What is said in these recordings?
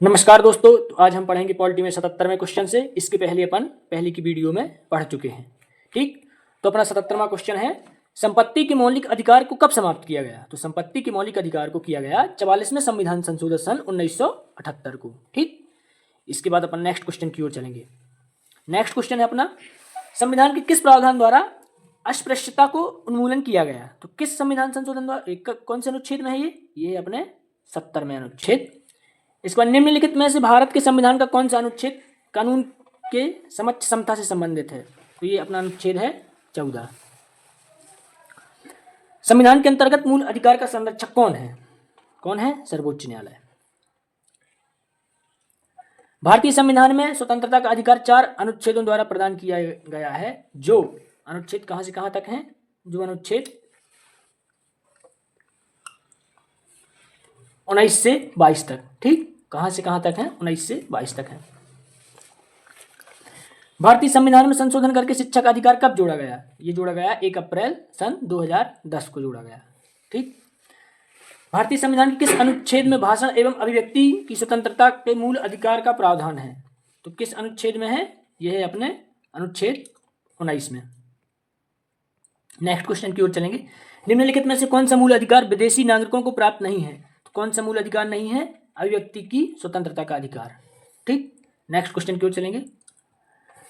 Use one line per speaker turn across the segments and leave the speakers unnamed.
नमस्कार दोस्तों, तो आज हम पढ़ेंगे पॉलिटी में 77वें क्वेश्चन से। इसके पहले अपन पहले की वीडियो में पढ़ चुके हैं। ठीक, तो अपना 77वां क्वेश्चन है, संपत्ति के मौलिक अधिकार को कब समाप्त किया गया? तो संपत्ति के मौलिक अधिकार को किया गया 44वें संविधान संशोधन सन 1978 को। ठीक, इसके बाद अपन नेक्स्ट क्वेश्चन की ओर चलेंगे। नेक्स्ट क्वेश्चन है अपना, संविधान के किस प्रावधान द्वारा अस्पृश्यता को उन्मूलन किया गया? तो किस संविधान संशोधन द्वारा, कौन से अनुच्छेद में है ये अपने 70वें अनुच्छेद। इसके बाद निम्नलिखित में से भारत के संविधान का कौन सा अनुच्छेद कानून के समक्ष समता से संबंधित है? तो ये अपना अनुच्छेद है 14। संविधान के अंतर्गत मूल अधिकार का संरक्षक कौन है? कौन है? सर्वोच्च न्यायालय। भारतीय संविधान में स्वतंत्रता का अधिकार 4 अनुच्छेदों द्वारा प्रदान किया गया है। जो अनुच्छेद कहां से कहां तक हैं? जो अनुच्छेद 19 से 22 तक। ठीक, कहां से कहां तक है? 19 से 22 तक है। भारतीय संविधान में संशोधन करके शिक्षा का अधिकार कब जोड़ा गया? ये जोड़ा गया 1 अप्रैल सन 2010 को जोड़ा गया। ठीक, भारतीय संविधान के किस अनुच्छेद में भाषण एवं अभिव्यक्ति की स्वतंत्रता के मूल अधिकार का प्रावधान है? तो किस अनुच्छेद में है? यह है अपने अनुच्छेद 19 में। नेक्स्ट क्वेश्चन की ओर चलेंगे। निम्नलिखित में से कौन सा मूल अधिकार विदेशी नागरिकों को प्राप्त नहीं है? तो कौन सा मूल अधिकार नहीं है? अभिव्यक्ति की स्वतंत्रता का अधिकार। ठीक, नेक्स्ट क्वेश्चन की ओर चलेंगे।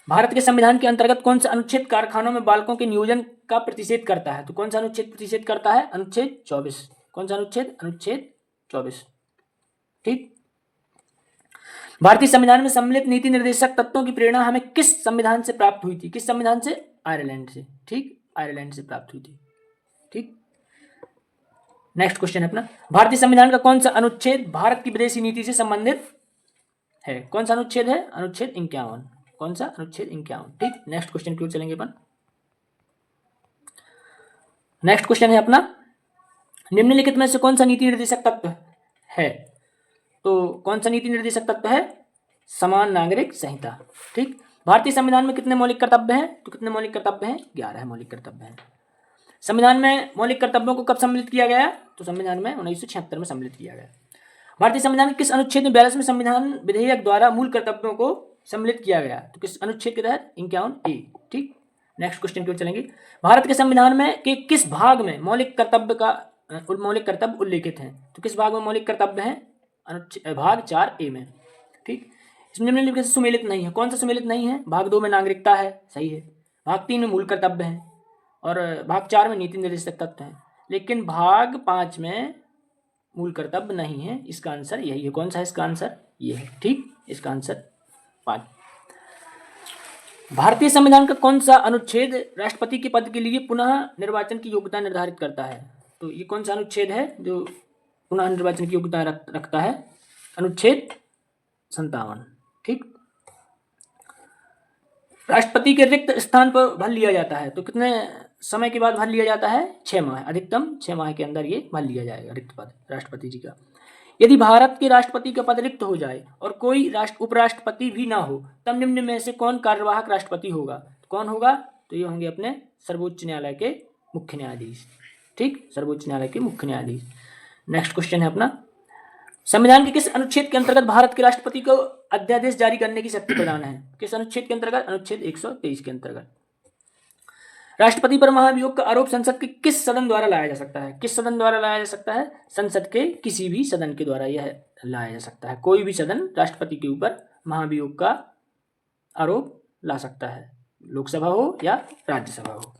भारत के संविधान के अंतर्गत कौन सा अनुच्छेद कारखानों में बालकों के नियोजन का प्रतिषेध करता है? तो कौन सा अनुच्छेद प्रतिषेध करता है? अनुच्छेद 24। कौन सा अनुच्छेद? अनुच्छेद 24। ठीक, भारतीय संविधान में सम्मिलित नीति निर्देशक तत्वों की प्रेरणा हमें किस संविधान से प्राप्त हुई थी? किस संविधान से? आयरलैंड से। ठीक, आयरलैंड से प्राप्त हुई थी। ठीक, नेक्स्ट क्वेश्चन है अपना, भारतीय संविधान का कौन सा अनुच्छेद भारत की विदेशी नीति से संबंधित है? कौन सा अनुच्छेद है? अनुच्छेद 51। कौन सा? अनुच्छेद 51। ठीक, नेक्स्ट क्वेश्चन की ओर चलेंगे अपन। नेक्स्ट क्वेश्चन है अपना, निम्नलिखित में से कौन सा नीति निर्देशक तत्व है? तो कौन सा नीति निर्देशक तत्व है? समान नागरिक संहिता। ठीक, भारतीय संविधान में कितने मौलिक कर्तव्य हैं? तो कितने मौलिक कर्तव्य हैं? 11 मौलिक कर्तव्य हैं। संविधान में मौलिक कर्तव्यों को कब सम्मिलित किया गया? तो संविधान में 1976 में सम्मिलित किया गया। भारतीय संविधान के किस अनुच्छेद में 42वें संविधान विधेयक द्वारा मूल कर्तव्यों को सम्मिलित किया गया? तो किस अनुच्छेद के तहत? 51A। ठीक, नेक्स्ट क्वेश्चन की ओर चलेंगे। भारत के संविधान में के किस भाग में मौलिक कर्तव्य उल्लेखित हैं? तो किस भाग में मौलिक कर्तव्य हैं? भाग 4A में। ठीक, इसमें निम्नलिखित से सुमेलित नहीं है। कौन सा सुमेलित नहीं है? भाग 2 में नागरिकता है, सही है। भाग 3 में मूल कर्तव्य है और भाग 4 में नीति निर्देशक तत्व है, लेकिन भाग 5 में मूल कर्तव्य नहीं है। इसका आंसर यही है। कौन सा है इसका आंसर? ये है। ठीक, इसका आंसर 5। भारतीय संविधान का कौन सा अनुच्छेद राष्ट्रपति के पद के लिए पुनः निर्वाचन की योग्यता निर्धारित करता है? तो ये कौन सा अनुच्छेद है जो पुनः निर्वाचन की योग्यता रखता है? अनुच्छेद 57। ठीक, राष्ट्रपति के रिक्त स्थान पर भर लिया जाता है तो कितने समय के बाद भर लिया जाता है? 6 माह, अधिकतम 6 माह के अंदर ये भर लिया जाएगा रिक्त पद राष्ट्रपति जी का। यदि भारत के राष्ट्रपति का पद रिक्त हो जाए और कोई उपराष्ट्रपति भी ना हो, तब निम्न में से कौन कार्यवाहक राष्ट्रपति होगा? तो कौन होगा? तो ये होंगे अपने सर्वोच्च न्यायालय के मुख्य न्यायाधीश। ठीक, सर्वोच्च न्यायालय के मुख्य न्यायाधीश। नेक्स्ट क्वेश्चन है अपना, संविधान के किस अनुच्छेद के अंतर्गत भारत के राष्ट्रपति को अध्यादेश जारी करने की शक्ति प्रदान है? किस अनुच्छेद के अंतर्गत? अनुच्छेद 123 के अंतर्गत। राष्ट्रपति पर महाभियोग का आरोप संसद के किस सदन द्वारा लाया जा सकता है? किस सदन द्वारा लाया जा सकता है? संसद के किसी भी सदन के द्वारा यह लाया जा सकता है। कोई भी सदन राष्ट्रपति के ऊपर महाभियोग का आरोप ला सकता है, लोकसभा हो या राज्यसभा हो।